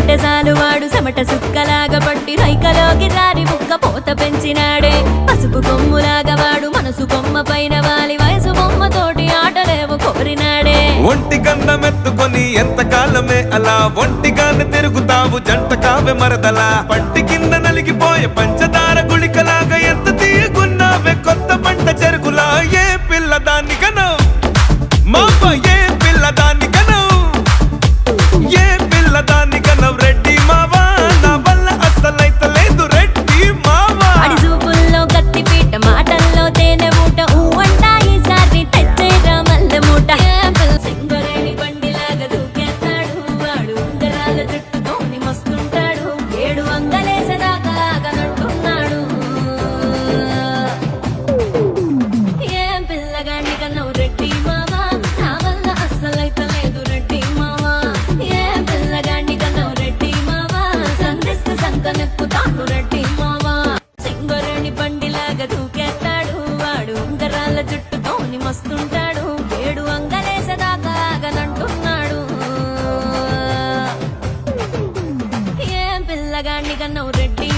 చూస్తుంటే చాలు వాడు చెమట సుక్కలాగా పట్టి రైకలోకి రారి ముక్క పోత పెంచినాడే పసుపు కొమ్ములాగా వాడు మనసు కొమ్మ పైన వాలి వయసు బొమ్మతోటి ఆటలేవు కోరినాడే ఒంటి గంధమెత్తుకొని ఎంత కాలమే అలా ఒంటిగానే తిరుగుతావు జంట కావే మరదలా పంటి కింద నలిగిపోయే పంచదార గుళికలాగా ఎంత తీయకున్నావే కొత్త పంట చెరుకులా ఏ పిల్ల దాన్ని కనో మాప ఏ పిల్ల దాన్ని కనో ఏ పిల్ల దాన్ని కనో రెడ్డి మావా నా వల్ల అస్సలైతే లేదు రెడ్డి మావా అడి చూపుల్లో కత్తి పీట మాటల్లో తేనె మూట ఊవంట ఈసారి తెచ్చేరా మల్లె మూట సింగరేణి బండిలాగా దూకేస్తాడు వాడు ఉంగరాల జుట్టుతోని మస్తుంటాడు 7 అంగలేసేదాకా నంటున్నాడు ఏం పిల్లగాండి కన్నావు రెడ్డి మావా నా వల్ల అస్సలైతే లేదు రెడ్డి మావా ఏం పిల్లగాండి కన్నావు రెడ్డి మావా సంధిస్తూ సంకనెక్కుతాడు రెడ్డి మావా సింగరేణి బండిలాగా దూకేస్తాడు వాడు ఉంగరాల జుట్టుతోని మస్తుంటాడు 7 అంగలేసేదాకా నంటున్నాడు ఏం పిల్లగాండి కన్నావు రెడ్డి